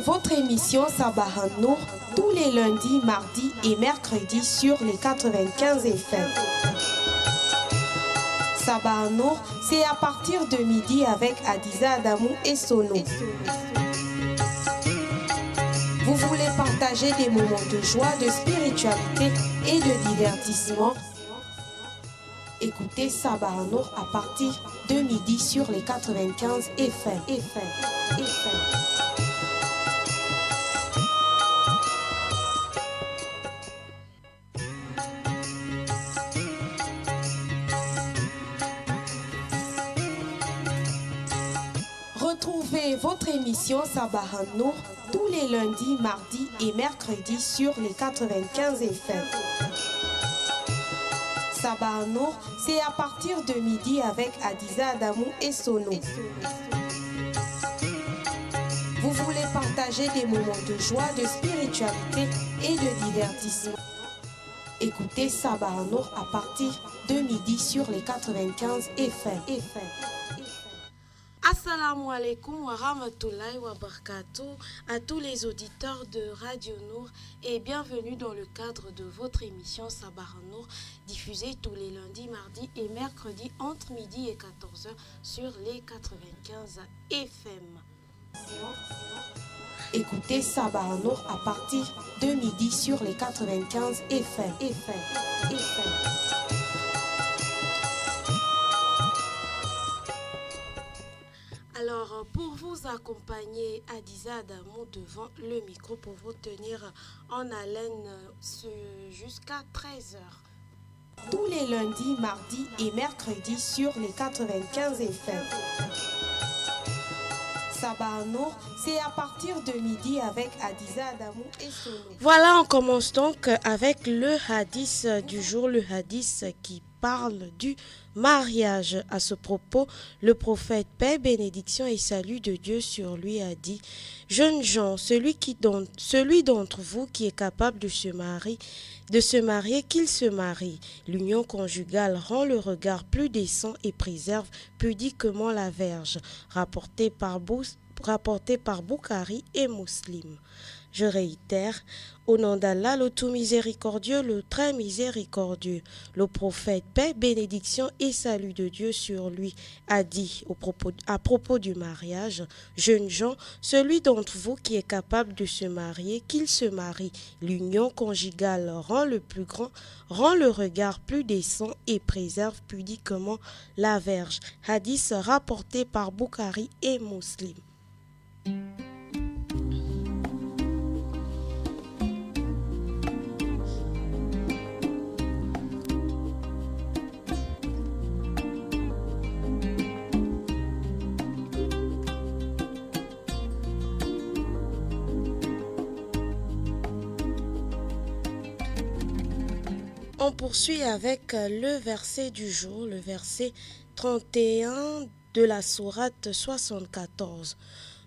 votre émission Sabah Nour tous les lundis, mardis et mercredis sur les 95 FM. Sabah Nour, c'est à partir de midi avec Adiza Adamou et Sono. Vous voulez partager des moments de joie, de spiritualité et de divertissement? Écoutez Sabah Nour à partir de midi sur les 95 FM. Retrouvez votre émission Sabah Nour tous les lundis, mardis et mercredis sur les 95 FM. Sabah Nour, c'est à partir de midi avec Adiza Adamou et Sono. Vous voulez partager des moments de joie, de spiritualité et de divertissement? Écoutez Sabah Nour à partir de midi sur les 95 FM. Assalamu alaikum wa rahmatullahi wa barakatuh à tous les auditeurs de Radio Nour et bienvenue dans le cadre de votre émission Sabah Nour diffusée tous les lundis, mardis et mercredis entre midi et 14h sur les 95 FM. Écoutez Sabah Nour à partir de midi sur les 95 FM. Alors, pour vous accompagner, Adiza Adamou devant le micro pour vous tenir en haleine jusqu'à 13h. Tous les lundis, mardis et mercredis sur les 95 FM. Sabah Nour, c'est à partir de midi avec Adiza Adamou et Sono. Voilà, on commence donc avec le hadith du jour, le hadith qui parle du mariage. À ce propos, le prophète, paix, bénédiction et salut de Dieu sur lui, a dit: jeunes gens, celui d'entre vous qui est capable de se marier, qu'il se marie. L'union conjugale rend le regard plus décent et préserve pudiquement la verge. Rapporté par Boukhari et Muslim. Je réitère, au nom d'Allah, le tout miséricordieux, le très miséricordieux, le prophète, paix, bénédiction et salut de Dieu sur lui, a dit à propos du mariage: jeunes gens, celui d'entre vous qui est capable de se marier, qu'il se marie. L'union conjugale rend le regard plus décent et préserve pudiquement la verge. Hadith rapporté par Boukhari et Muslim. On poursuit avec le verset du jour, le verset 31 de la sourate 74.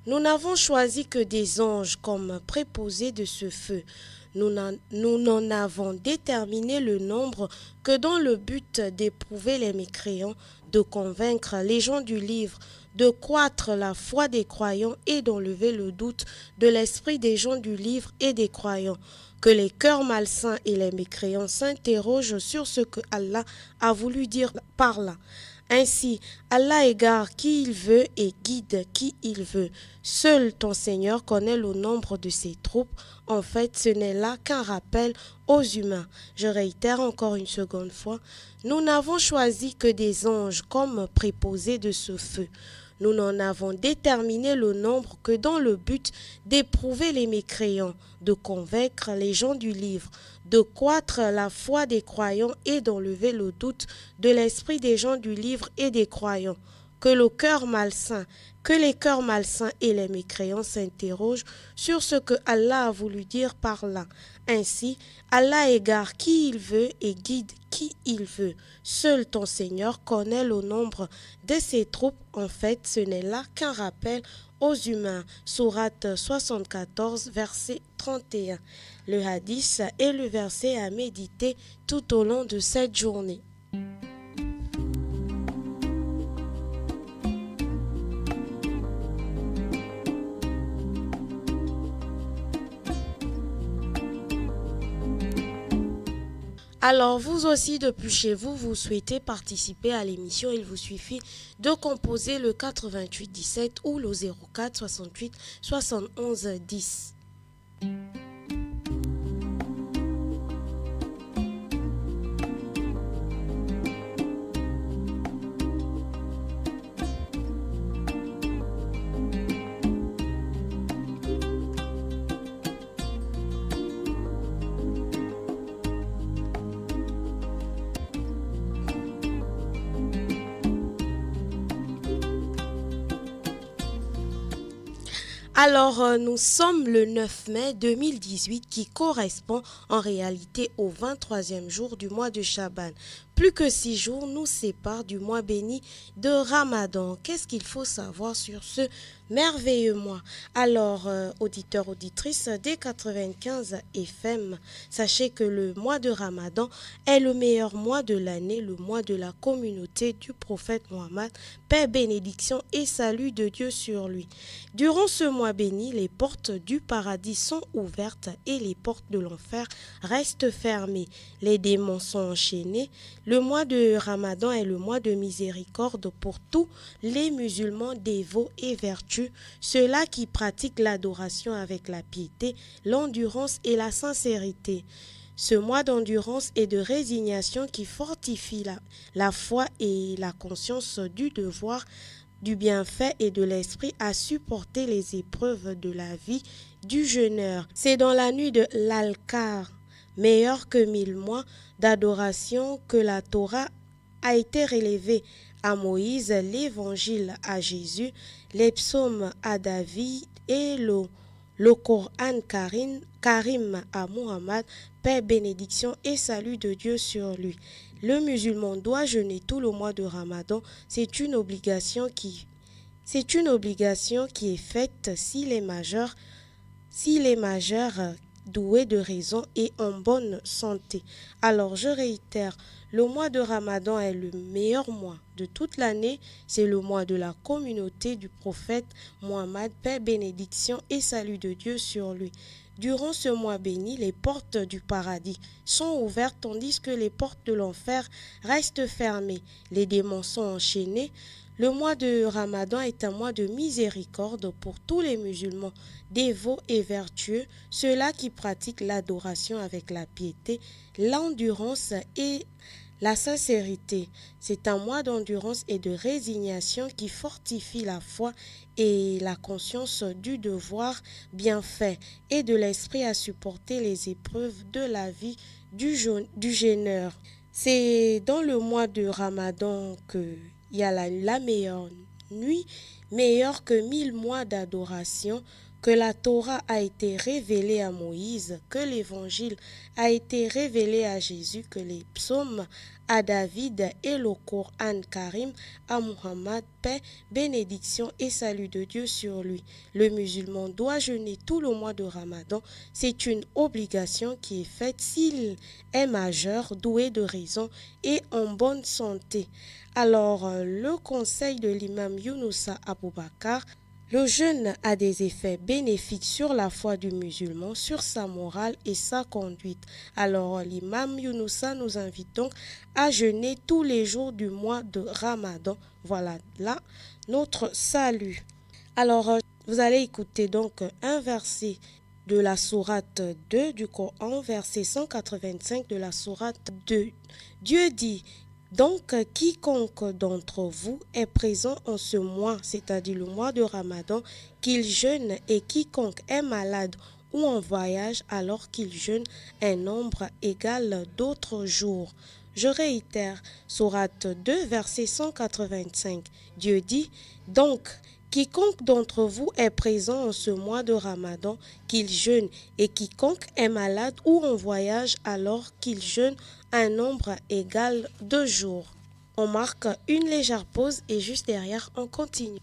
Nous n'avons choisi que des anges comme préposés de ce feu. Nous n'en avons déterminé le nombre que dans le but d'éprouver les mécréants, de convaincre les gens du livre, de croître la foi des croyants et d'enlever le doute de l'esprit des gens du livre et des croyants. Que les cœurs malsains et les mécréants s'interrogent sur ce que Allah a voulu dire par là. Ainsi, Allah égare qui il veut et guide qui il veut. Seul ton Seigneur connaît le nombre de ses troupes. En fait, ce n'est là qu'un rappel aux humains. Je réitère encore une seconde fois. Nous n'avons choisi que des anges comme préposés de ce feu. Nous n'en avons déterminé le nombre que dans le but d'éprouver les mécréants, de convaincre les gens du livre, de croître la foi des croyants et d'enlever le doute de l'esprit des gens du livre et des croyants. Que les cœurs malsains et les mécréants s'interrogent sur ce que Allah a voulu dire par là. Ainsi, Allah égare qui il veut et guide qui il veut. Seul ton Seigneur connaît le nombre de ses troupes. En fait, ce n'est là qu'un rappel aux humains. Sourate 74, verset 31. Le hadith est le verset à méditer tout au long de cette journée. Alors, vous aussi, depuis chez vous, vous souhaitez participer à l'émission, il vous suffit de composer le 88 17 ou le 04 68 71 10. Alors, nous sommes le 9 mai 2018 qui correspond en réalité au 23e jour du mois de Chaban. Plus que 6 jours nous séparent du mois béni de Ramadan. Qu'est-ce qu'il faut savoir sur ce merveilleux mois? Alors, auditeurs, auditrices des 95 FM, sachez que le mois de Ramadan est le meilleur mois de l'année, le mois de la communauté du prophète Mohammed, paix, bénédiction et salut de Dieu sur lui. Durant ce mois béni, les portes du paradis sont ouvertes et les portes de l'enfer restent fermées. Les démons sont enchaînés. Le mois de Ramadan est le mois de miséricorde pour tous les musulmans dévots et vertueux, ceux-là qui pratiquent l'adoration avec la piété, l'endurance et la sincérité. Ce mois d'endurance et de résignation qui fortifie la foi et la conscience du devoir, du bienfait et de l'esprit à supporter les épreuves de la vie du jeûneur. C'est dans la nuit de l'Alkar, meilleur que 1000 mois d'adoration, que la Torah a été relevée à Moïse, l'évangile à Jésus, les psaumes à David et le Coran Karim à Muhammad, paix, bénédiction et salut de Dieu sur lui. Le musulman doit jeûner tout le mois de Ramadan. C'est une obligation qui est faite s'il est majeur, doué de raison et en bonne santé. Alors je réitère, le mois de Ramadan est le meilleur mois de toute l'année. C'est le mois de la communauté du prophète Mohammed, paix, bénédiction et salut de Dieu sur lui. Durant ce mois béni, les portes du paradis sont ouvertes tandis que les portes de l'enfer restent fermées. Les démons sont enchaînés. Le mois de Ramadan est un mois de miséricorde pour tous les musulmans dévots et vertueux, ceux-là qui pratiquent l'adoration avec la piété, l'endurance et la sincérité. C'est un mois d'endurance et de résignation qui fortifie la foi et la conscience du devoir bien fait et de l'esprit à supporter les épreuves de la vie du jeûneur. C'est dans le mois de Ramadan qu'il y a la meilleure nuit, meilleure que 1000 mois d'adoration, que la Torah a été révélée à Moïse, que l'Évangile a été révélé à Jésus, que les psaumes à David et le Coran Karim à Muhammad, paix, bénédiction et salut de Dieu sur lui. Le musulman doit jeûner tout le mois de Ramadan. C'est une obligation qui est faite s'il est majeur, doué de raison et en bonne santé. Alors, le conseil de l'imam Younoussa Aboubakar: le jeûne a des effets bénéfiques sur la foi du musulman, sur sa morale et sa conduite. Alors l'imam Younoussa nous invite donc à jeûner tous les jours du mois de Ramadan. Voilà là notre salut. Alors vous allez écouter donc un verset de la sourate 2 du Coran, verset 185 de la sourate 2. Dieu dit: donc, quiconque d'entre vous est présent en ce mois, c'est-à-dire le mois de Ramadan, qu'il jeûne, et quiconque est malade ou en voyage, alors qu'il jeûne un nombre égal d'autres jours. Je réitère, sourate 2, verset 185. Dieu dit: donc, quiconque d'entre vous est présent en ce mois de Ramadan, qu'il jeûne, et quiconque est malade ou en voyage, alors qu'il jeûne un nombre égal de jours. On marque une légère pause et juste derrière, on continue.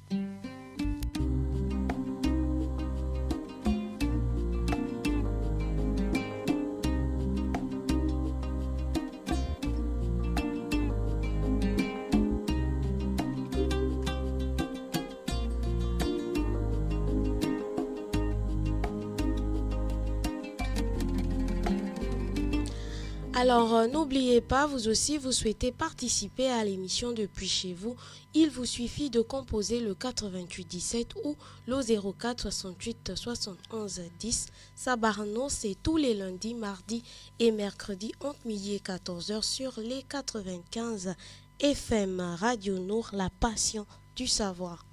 Alors, n'oubliez pas, vous aussi, vous souhaitez participer à l'émission depuis chez vous. Il vous suffit de composer le 88 17 ou le 04 68 71 10. Sabarno, c'est tous les lundis, mardis et mercredis entre midi et 14 heures sur les 95 FM Radio Nour, la passion du savoir.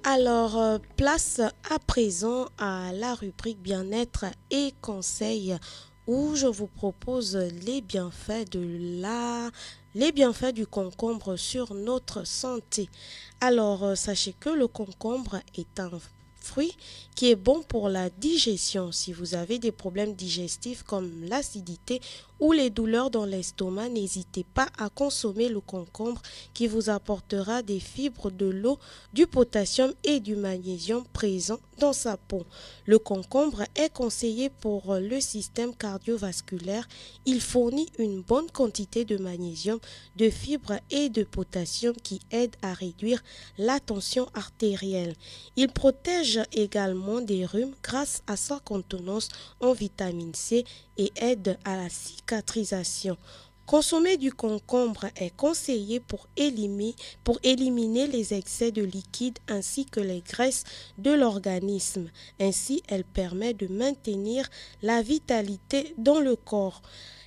Alors, place à présent à la rubrique bien-être et conseils où je vous propose les bienfaits du concombre sur notre santé. Alors, sachez que le concombre est un fruit qui est bon pour la digestion. Si vous avez des problèmes digestifs comme l'acidité ou les douleurs dans l'estomac, n'hésitez pas à consommer le concombre qui vous apportera des fibres, de l'eau, du potassium et du magnésium présents dans sa peau. Le concombre est conseillé pour le système cardiovasculaire. Il fournit une bonne quantité de magnésium, de fibres et de potassium qui aident à réduire la tension artérielle. Il protège également des rhumes grâce à sa contenance en vitamine C et aide à la cicatrisation. Consommer du concombre est conseillé pour éliminer les excès de liquide ainsi que les graisses de l'organisme. Ainsi, elle permet de maintenir la vitalité dans le corps.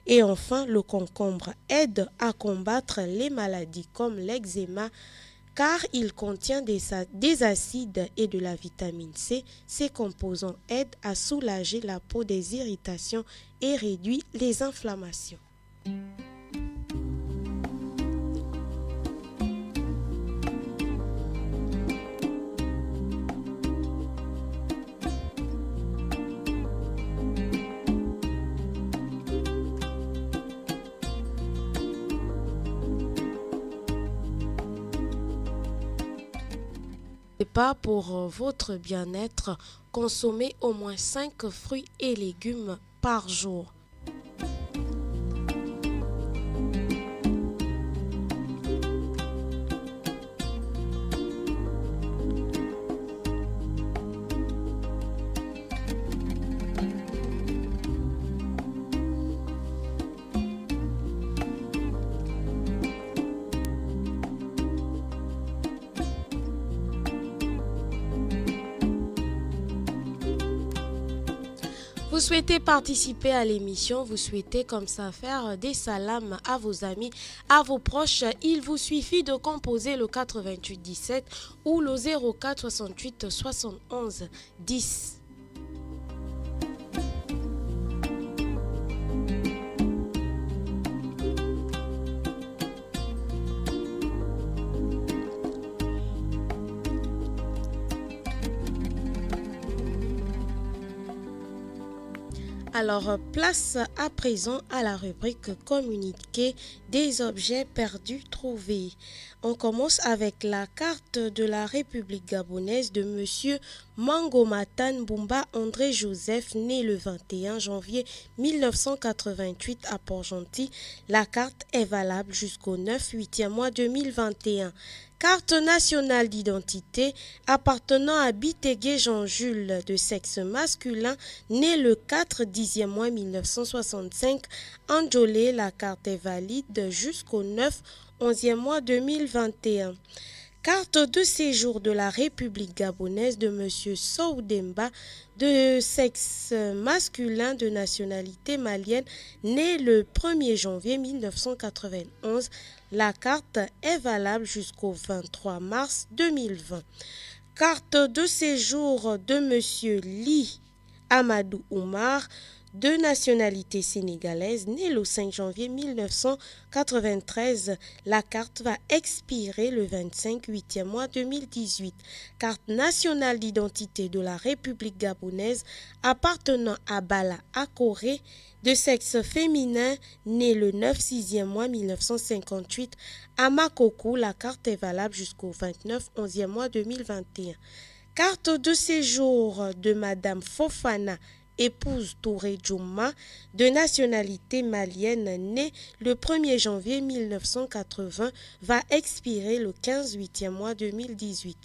Et enfin, le concombre aide à combattre les maladies comme l'eczéma car il contient des acides et de la vitamine C. Ces composants aident à soulager la peau des irritations et réduit les inflammations. Et pas pour votre bien-être, consommez au moins 5 fruits et légumes par jour. Vous souhaitez participer à l'émission, vous souhaitez comme ça faire des salams à vos amis, à vos proches, il vous suffit de composer le 88 17 ou le 04 68 71 10. Alors, place à présent à la rubrique communiquer des objets perdus trouvés. On commence avec la carte de la République gabonaise de Monsieur Mangomatan Bumba André Joseph, né le 21 janvier 1988 à Port-Gentil. La carte est valable jusqu'au 9/8e mois 2021. Carte nationale d'identité appartenant à Bitegué Jean-Jules de sexe masculin, né le 4/10e mois 1965. Anjolé, la carte est valide jusqu'au 9/11e mois 2021. Carte de séjour de la République gabonaise de M. Soudemba, de sexe masculin de nationalité malienne, né le 1er janvier 1991. La carte est valable jusqu'au 23 mars 2020. Carte de séjour de M. Li Amadou Oumar, de nationalité sénégalaise, né le 5 janvier 1993. La carte va expirer le 25/8e mois 2018. Carte nationale d'identité de la République gabonaise appartenant à Bala Akoré, de sexe féminin, né le 9/6e mois 1958. À Makokou, la carte est valable jusqu'au 29/11e mois 2021. Carte de séjour de Madame Fofana épouse Touré Djouma, de nationalité malienne, née le 1er janvier 1980, va expirer le 15/8e mois 2018.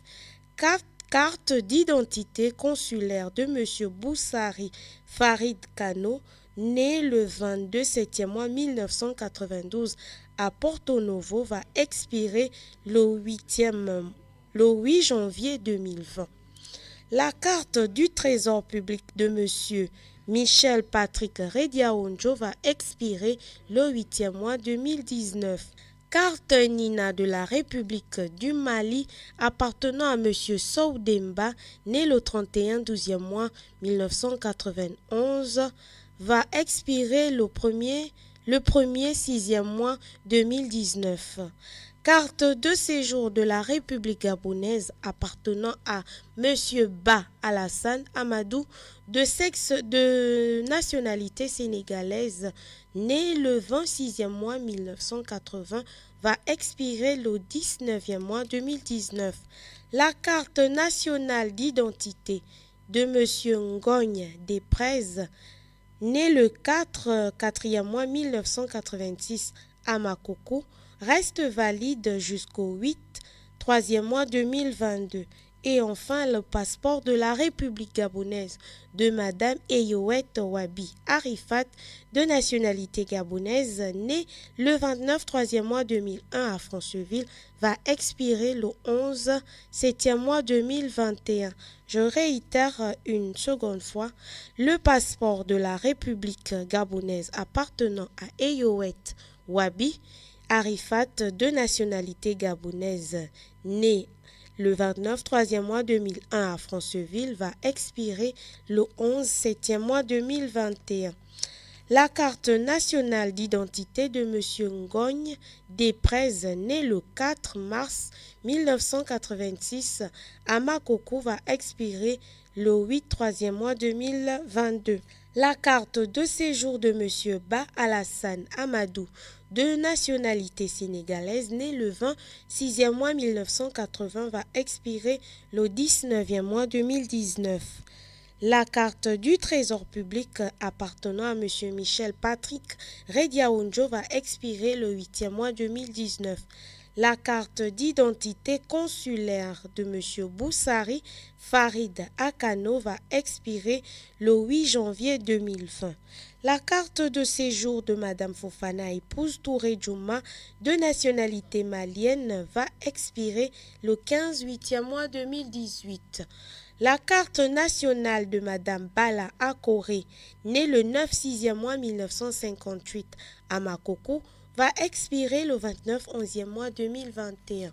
Carte d'identité consulaire de M. Boussari Farid Kano, né le 22/7e mois 1992 à Porto Novo, va expirer le 8 janvier 2020. La carte du Trésor public de M. Michel Patrick Rediaonjo va expirer le 8e mois 2019. Carte Nina de la République du Mali appartenant à M. Sow Demba, né le 31/12e mois 1991, va expirer le 1er/6e mois 2019. Carte de séjour de la République gabonaise appartenant à M. Ba Alassane Amadou, de nationalité sénégalaise, né le 26e mois 1980, va expirer le 19e mois 2019. La carte nationale d'identité de M. Ngogne Desprez, né le 4e mois 1986 à Makoko, reste valide jusqu'au 3e mois 2022. Et enfin, le passeport de la République gabonaise de Madame Eyouet Wabi Arifat, de nationalité gabonaise, née le 29 3e mois 2001 à Franceville, va expirer le 11/7e mois 2021. Je réitère une seconde fois, le passeport de la République gabonaise appartenant à Eyouet Wabi Arifat, de nationalité gabonaise, né le 29 3e mois 2001 à Franceville, va expirer le 11/7e mois 2021. La carte nationale d'identité de M. Ngogne Desprez, né le 4 mars 1986 à Makoko, va expirer le 3e mois 2022. La carte de séjour de M. Ba Alassane Amadou, de nationalité sénégalaise, né le 26e mois 1980, va expirer le 19e mois 2019. La carte du Trésor public appartenant à M. Michel Patrick Rediaonjo va expirer le 8e mois 2019. La carte d'identité consulaire de M. Boussari Farid Akano va expirer le 8 janvier 2020. La carte de séjour de Mme Fofana, épouse Touré Djouma, de nationalité malienne, va expirer le 15/8e mois 2018. La carte nationale de Mme Bala Akore, née le 9/6e mois 1958 à Makoko, va expirer le 29/11e mois 2021.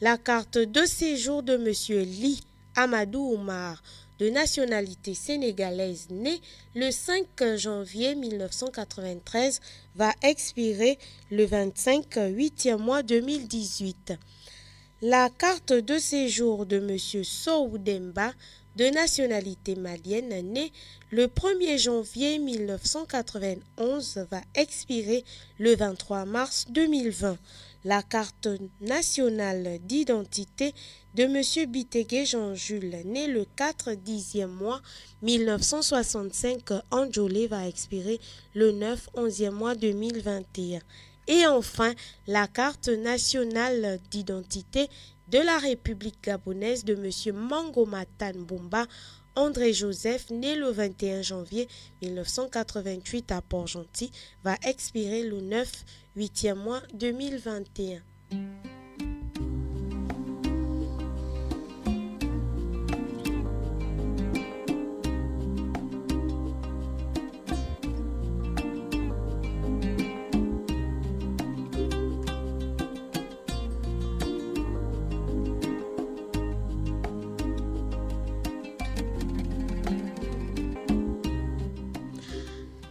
La carte de séjour de M. Li Amadou Oumar, de nationalité sénégalaise, né le 5 janvier 1993, va expirer le 25/8e mois 2018. La carte de séjour de M. Sow Demba, de nationalité malienne, né le 1er janvier 1991, va expirer le 23 mars 2020. La carte nationale d'identité de M. Bitegué Jean-Jules, né le 4/10e mois 1965 en Djolé, va expirer le 9/11e mois 2021. Et enfin, la carte nationale d'identité de la République gabonaise de M. Mangomatan Bomba André Joseph, né le 21 janvier 1988 à Port-Gentil, va expirer le 9/8e mois 2021.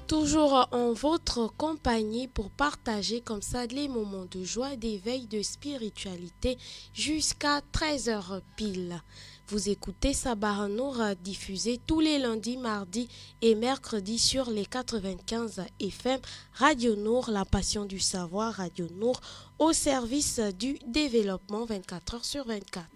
Toujours en votre compagnie pour partager comme ça les moments de joie, d'éveil, de spiritualité jusqu'à 13h pile. Vous écoutez Sabah Nour diffusé tous les lundis, mardis et mercredis sur les 95 FM. Radio Nour, la passion du savoir. Radio Nour au service du développement 24h sur 24.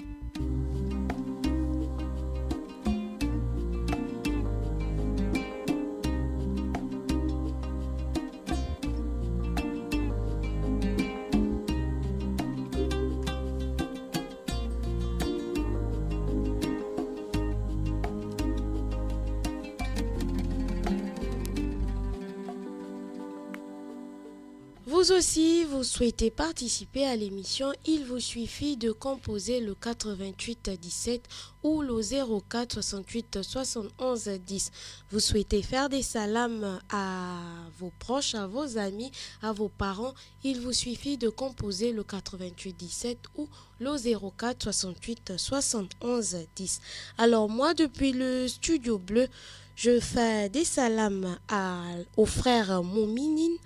Vous aussi, vous souhaitez participer à l'émission, il vous suffit de composer le 88 17 ou le 04 68 71 10. Vous souhaitez faire des salams à vos proches, à vos amis, à vos parents, il vous suffit de composer le 88 17 ou le 04 68 71 10. Alors moi, depuis le studio bleu, je fais des salams aux frères Mouminin,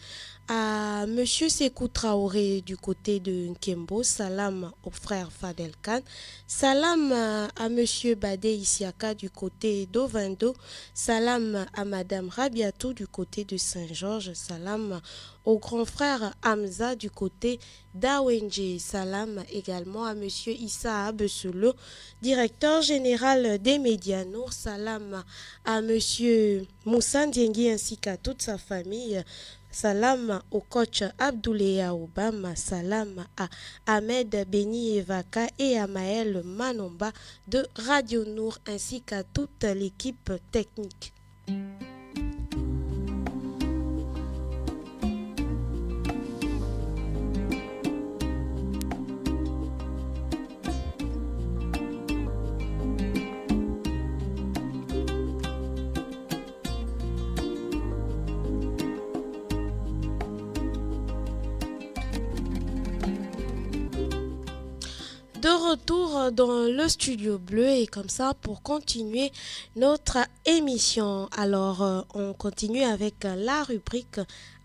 à Monsieur Sekou Traoré du côté de Nkembo, salam au frère Fadel Khan, salam à Monsieur Bade Isiaka du côté d'Ovendo, salam à Madame Rabiatou du côté de Saint-Georges, salam au grand frère Hamza du côté d'Awenje, salam également à Monsieur Issa Abesolo, directeur général des médias Nour, salam à Monsieur Moussa Ndiengi ainsi qu'à toute sa famille. Salam au coach Abdoulaye Obama, salam à Ahmed Beni Evaka et à Maël Manomba de Radio Nour ainsi qu'à toute l'équipe technique. De retour dans le studio bleu et comme ça pour continuer notre émission. Alors on continue avec la rubrique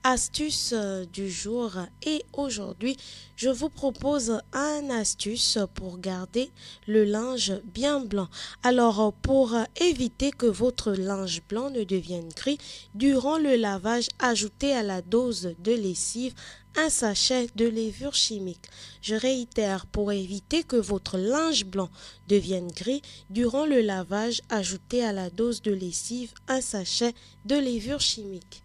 astuce du jour et aujourd'hui je vous propose un astuce pour garder le linge bien blanc. Alors pour éviter que votre linge blanc ne devienne gris durant le lavage, ajoutez à la dose de lessive un sachet de levure chimique. Je réitère, pour éviter que votre linge blanc devienne gris durant le lavage, ajoutez à la dose de lessive un sachet de levure chimique.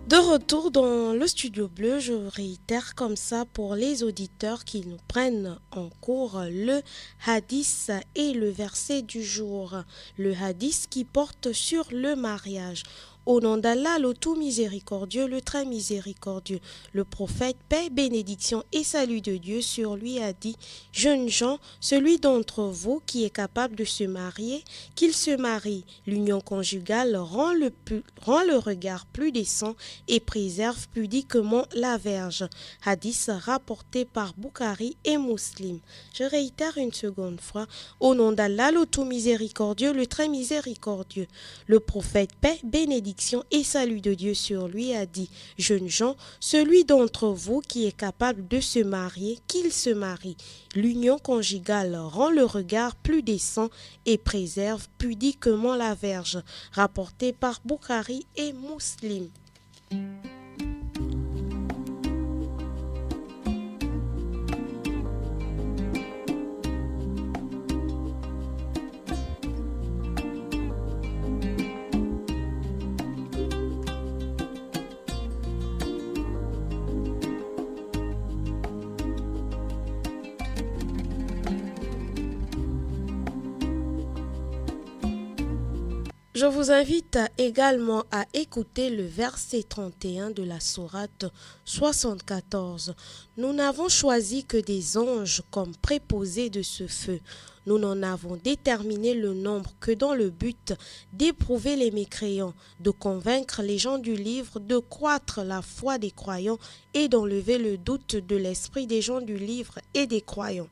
De retour dans le studio bleu, je réitère comme ça pour les auditeurs qui nous prennent en cours le hadith et le verset du jour. Le hadith qui porte sur le mariage. Au nom d'Allah, le tout miséricordieux, le très miséricordieux, le prophète, paix, bénédiction et salut de Dieu sur lui a dit: Jeunes gens, celui d'entre vous qui est capable de se marier, qu'il se marie. L'union conjugale rend le regard plus décent et préserve pudiquement la verge. Hadith rapporté par Bukhari et Muslim. Je réitère une seconde fois. Au nom d'Allah, le tout miséricordieux, le très miséricordieux, le prophète, paix, bénédiction et salut de Dieu sur lui a dit: Jeunes gens, celui d'entre vous qui est capable de se marier, qu'il se marie. L'union conjugale rend le regard plus décent et préserve pudiquement la verge. Rapporté par Bukhari et Muslim. Je vous invite également à écouter le verset 31 de la sourate 74. Nous n'avons choisi que des anges comme préposés de ce feu. Nous n'en avons déterminé le nombre que dans le but d'éprouver les mécréants, de convaincre les gens du livre, de croître la foi des croyants et d'enlever le doute de l'esprit des gens du livre et des croyants.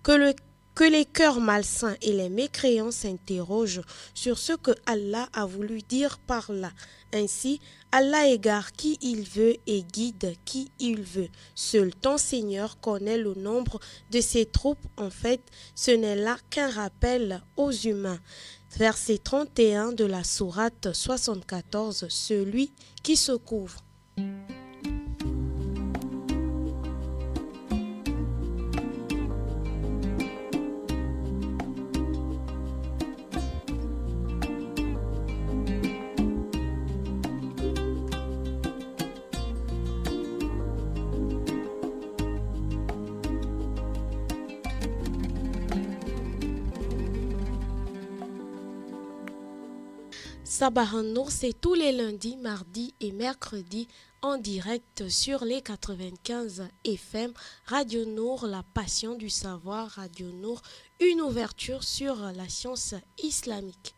Que les cœurs malsains et les mécréants s'interrogent sur ce que Allah a voulu dire par là. Ainsi, Allah égare qui il veut et guide qui il veut. Seul ton Seigneur connaît le nombre de ses troupes. En fait, ce n'est là qu'un rappel aux humains. Verset 31 de la sourate 74, celui qui se couvre. Sabah Nour, c'est tous les lundis, mardis et mercredis en direct sur les 95 FM. Radio Nour, la passion du savoir. Radio Nour, une ouverture sur la science islamique.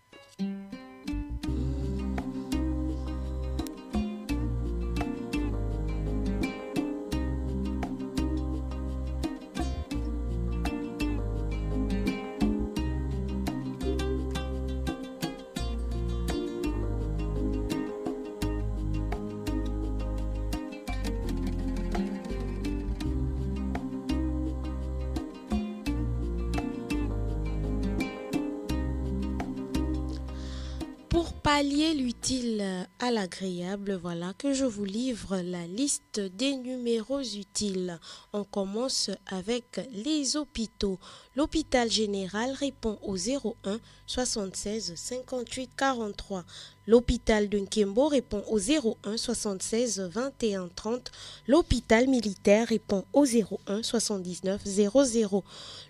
Pour pallier l'utile à l'agréable, voilà que je vous livre la liste des numéros utiles. On commence avec les hôpitaux. L'hôpital général répond au 01 76 58 43. L'hôpital de Nkembo répond au 01 76 21 30. L'hôpital militaire répond au 01 79 00.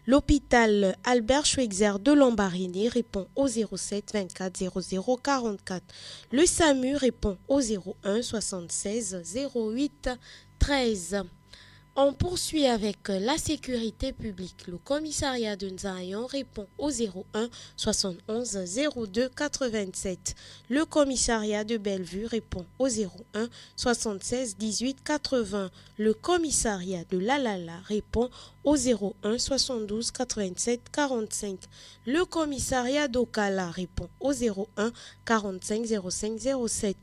L'hôpital Albert Schweitzer de Lambaréné répond au 07 24 00 44. Le SAMU répond au 01 76 08 13. On poursuit avec la sécurité publique. Le commissariat de Nzayon répond au 01 71 02 87. Le commissariat de Bellevue répond au 01 76 18 80. Le commissariat de Lalala répond au 01 72 87 45. Le commissariat d'Okala répond au 01 45 05 07.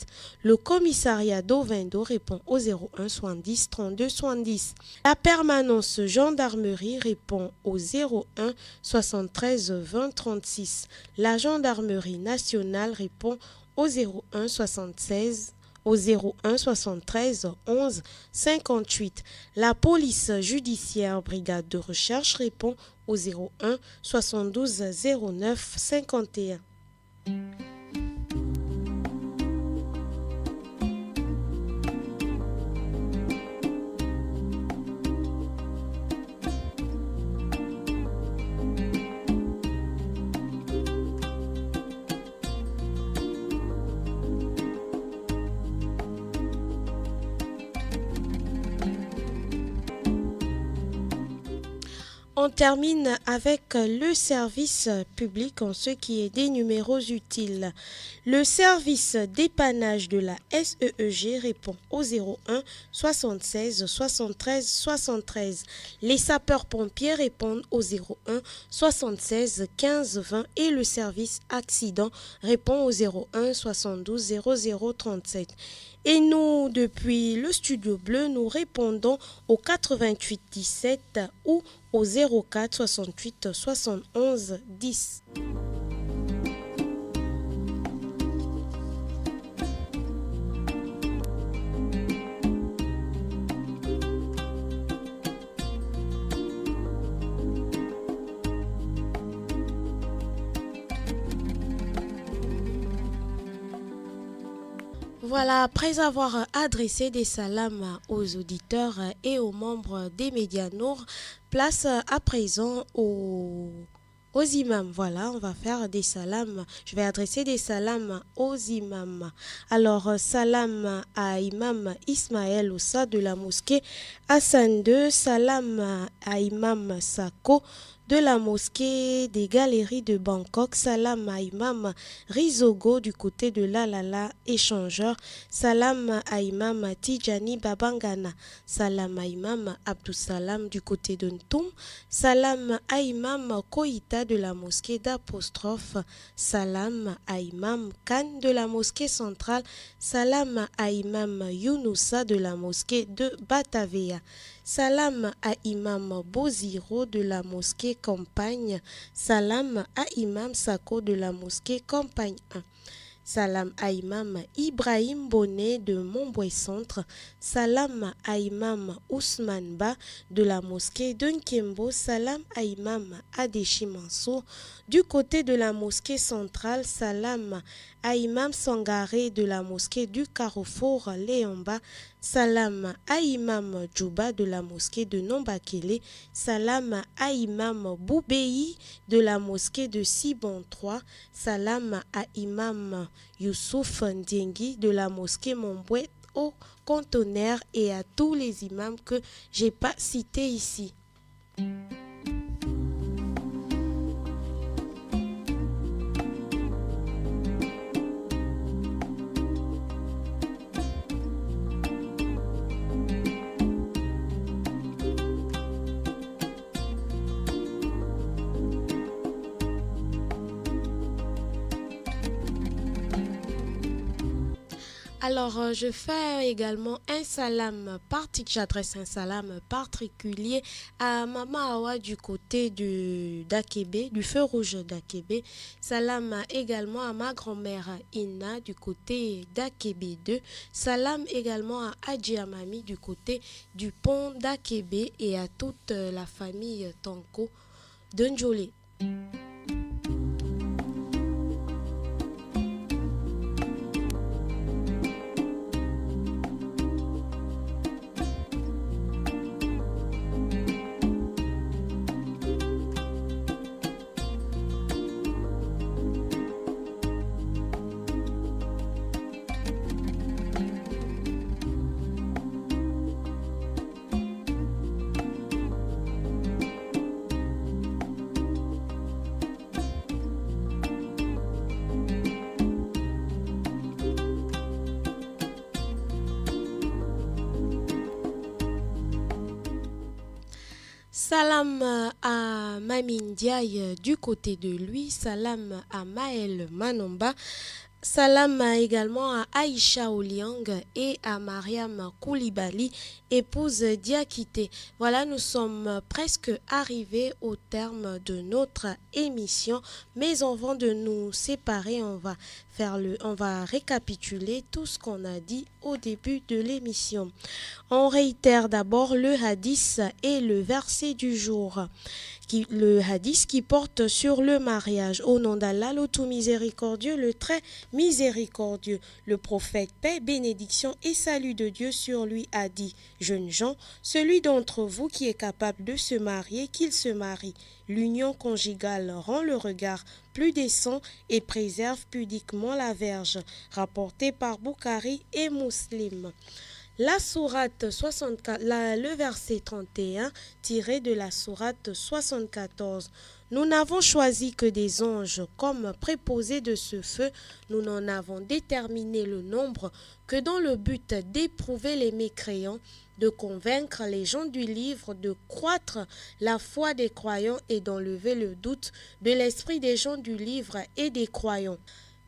Le commissariat d'Ovendo répond au 01 70 32 70. La permanence gendarmerie répond au 01 73 20 36. La gendarmerie nationale répond au 01 76 au 01 73 11 58. La police judiciaire brigade de recherche répond au 01 72 09 51. On termine avec le service public en ce qui est des numéros utiles. Le service dépannage de la SEEG répond au 01 76 73 73. Les sapeurs-pompiers répondent au 01 76 15 20 et le service accident répond au 01 72 00 37. Et nous, depuis le Studio Bleu, nous répondons au 88 17 ou au 04 68 71 10. Voilà, après avoir adressé des salams aux auditeurs et aux membres des médias Nour, place à présent aux imams. Voilà, on va faire des salams. Je vais adresser des salams aux imams. Alors, salam à Imam Ismaël Oussa de la mosquée Hassan II, salam à Imam Sako de la mosquée des Galeries de Bangkok, salam à Imam Rizogo du côté de Lalala échangeur, salam à Imam Tijani Babangana, salam à Imam Abdussalam du côté de Ntoum, salam à Imam Koïta de la mosquée d'Apostrophe, salam à Imam Khan de la mosquée centrale, salam à Imam Younoussa de la mosquée de Batavia. Salam à Imam Boziro de la mosquée Campagne. Salam à Imam Sako de la mosquée Campagne 1. Salam à Imam Ibrahim Bonnet de Montboué Centre. Salam à Imam Ousmane Ba de la mosquée de Nkembo. Salam à Imam Adeshi Mansour du côté de la mosquée centrale. Salam à Imam Sangaré de la mosquée du Carrefour Léomba. Salam à Imam Djouba de la mosquée de Nombakele. Salam à Imam Boubei de la mosquée de Sibon 3. Salam à Imam Youssouf Ndiengi de la mosquée Mombouet au conteneur et à tous les imams que j'ai pas cités ici. Alors, je fais également un salam j'adresse un salam particulier à Mama Awa du côté d'Akebe, du feu rouge d'Akebe. Salam également à ma grand-mère Inna du côté d'Akebe 2. Salam également à Adji Amami du côté du pont d'Akebe et à toute la famille Tanko de Njolé. Salam à Mamindiaye du côté de lui, salam à Maël Manomba, salam également à Aïcha Oliang et à Mariam Koulibaly, épouse Diakité. Voilà, nous sommes presque arrivés au terme de notre émission, mais avant de nous séparer, on va récapituler tout ce qu'on a dit au début de l'émission. On réitère d'abord le hadith et le verset du jour. Le hadith qui porte sur le mariage. Au nom d'Allah, le tout miséricordieux, le très miséricordieux. Le prophète, paix, bénédiction et salut de Dieu sur lui a dit: jeunes gens, celui d'entre vous qui est capable de se marier, qu'il se marie. L'union conjugale rend le regard plus décent et préserve pudiquement la verge. Rapporté par Boukhari et Muslim. La sourate 64, le verset 31 tiré de la sourate 74. Nous n'avons choisi que des anges comme préposés de ce feu. Nous n'en avons déterminé le nombre que dans le but d'éprouver les mécréants, de convaincre les gens du livre, de croître la foi des croyants et d'enlever le doute de l'esprit des gens du livre et des croyants.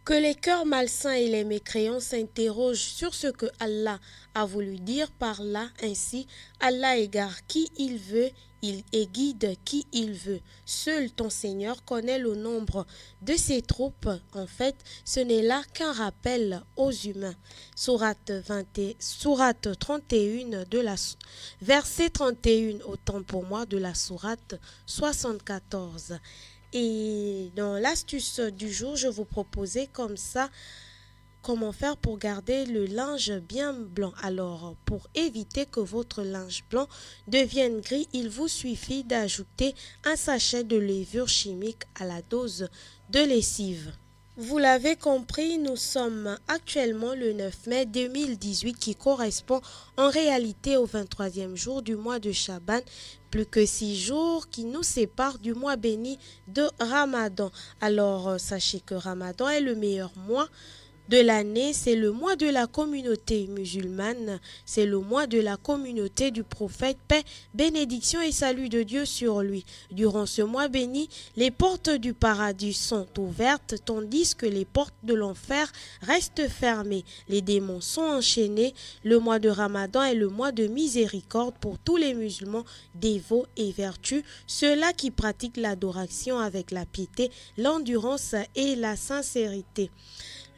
Que les cœurs malsains et les mécréants s'interrogent sur ce que Allah a voulu dire par là. Ainsi, Allah égare qui il veut, et guide qui il veut. Seul ton Seigneur connaît le nombre de ses troupes. En fait, ce n'est là qu'un rappel aux humains. Sourate 31 verset 31, autant pour moi, de la sourate 74. Et dans l'astuce du jour, je vous proposais comme ça comment faire pour garder le linge bien blanc. Alors, pour éviter que votre linge blanc devienne gris, il vous suffit d'ajouter un sachet de levure chimique à la dose de lessive. Vous l'avez compris, nous sommes actuellement le 9 mai 2018 qui correspond en réalité au 23e jour du mois de Chaban. Plus que 6 jours qui nous séparent du mois béni de Ramadan. Alors, sachez que Ramadan est le meilleur mois de l'année, c'est le mois de la communauté musulmane, c'est le mois de la communauté du prophète, paix, bénédiction et salut de Dieu sur lui. Durant ce mois béni, les portes du paradis sont ouvertes, tandis que les portes de l'enfer restent fermées. Les démons sont enchaînés. Le mois de Ramadan est le mois de miséricorde pour tous les musulmans dévots et vertus, ceux-là qui pratiquent l'adoration avec la piété, l'endurance et la sincérité.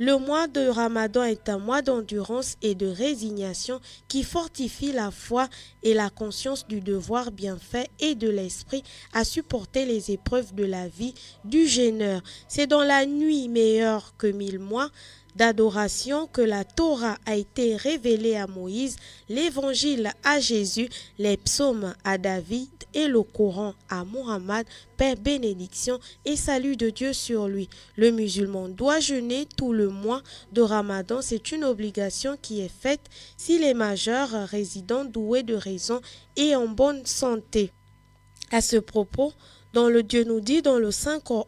Le mois de Ramadan est un mois d'endurance et de résignation qui fortifie la foi et la conscience du devoir bien fait et de l'esprit à supporter les épreuves de la vie du jeûneur. C'est dans la nuit meilleure que 1000 mois d'adoration que la Torah a été révélée à Moïse, l'Évangile à Jésus, les psaumes à David et le Coran à Muhammad, paix, bénédiction et salut de Dieu sur lui. Le musulman doit jeûner tout le mois de Ramadan. C'est une obligation qui est faite s'il est majeur, résident, doué de raison et en bonne santé. À ce propos, dans le Dieu nous dit dans le Saint-Coran,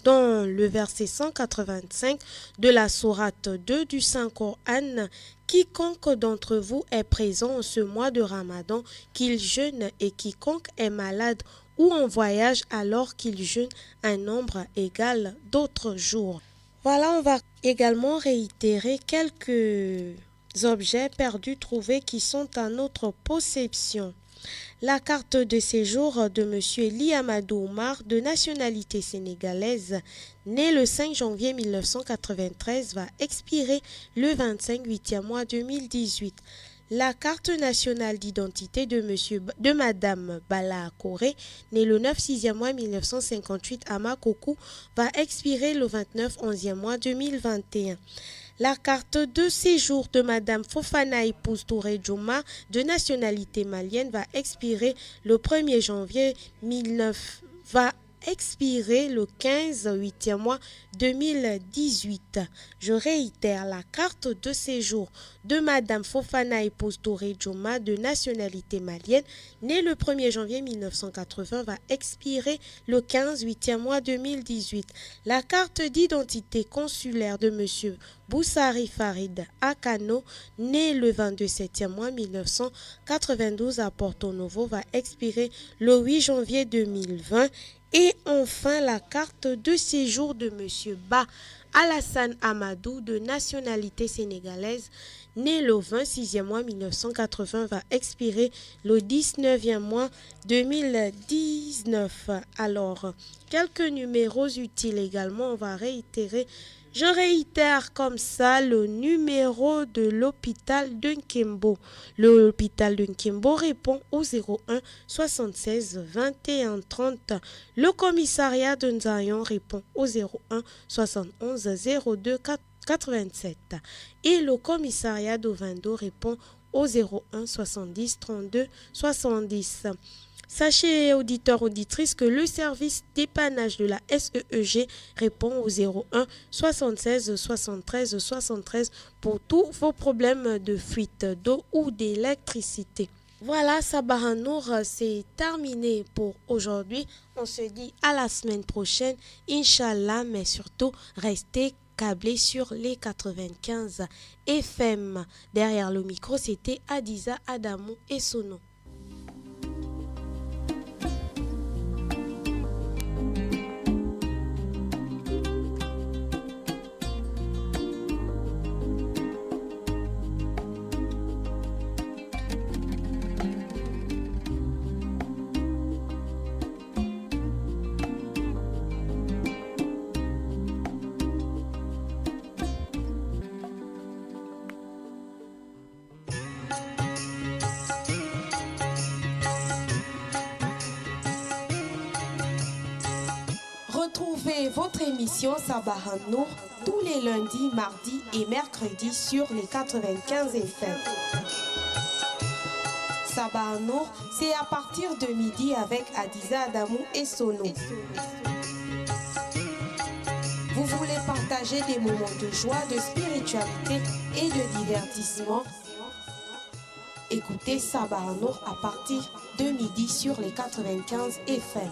dans le verset 185 de la sourate 2 du Saint-Coran, quiconque d'entre vous est présent en ce mois de Ramadan, qu'il jeûne, et quiconque est malade ou en voyage alors qu'il jeûne un nombre égal d'autres jours. Voilà, on va également réitérer quelques objets perdus trouvés qui sont à notre possession. La carte de séjour de M. Eli Amadou Oumar, de nationalité sénégalaise, né le 5 janvier 1993, va expirer le 25 8e mois 2018. La carte nationale d'identité de Madame Bala Koré, née le 9 6e mois 1958 à Makokou, va expirer le 29 11e mois 2021. La carte de séjour de Madame Fofana Épouse Touré Djouma, de nationalité malienne, va expirer le 1er janvier 15 8e mois 2018. Je réitère, la carte de séjour de Madame Fofana Épouse Touré Djouma, de nationalité malienne, née le 1er janvier 1980, va expirer le 15 8e mois 2018. La carte d'identité consulaire de Monsieur Boussari Farid Akano, né le 22 7e mois 1992 à Porto Novo, va expirer le 8 janvier 2020. Et enfin, la carte de séjour de M. Ba Alassane Amadou, de nationalité sénégalaise, né le 26e mois 1980, va expirer le 19e mois 2019. Alors, quelques numéros utiles également, on va réitérer. Je réitère comme ça le numéro de l'hôpital de Nkembo. L'hôpital de Nkembo répond au 01 76 21 30. Le commissariat de Nzayon répond au 01 71 02 87. Et le commissariat d'Ovendo répond au 01 70 32 70. Sachez, auditeurs, auditrices, que le service dépannage de la SEEG répond au 01 76 73 73 pour tous vos problèmes de fuite d'eau ou d'électricité. Voilà, Sabah Nour, c'est terminé pour aujourd'hui. On se dit à la semaine prochaine, Inch'Allah, mais surtout, restez câblés sur les 95 FM. Derrière le micro, c'était Adiza Adamou et Sono. Retrouvez votre émission Sabah Nour tous les lundis, mardis et mercredis sur les 95 FM. Sabah Nour, c'est à partir de midi avec Adiza Adamou et Sono. Vous voulez partager des moments de joie, de spiritualité et de divertissement? Écoutez Sabah Nour à partir de midi sur les 95 FM.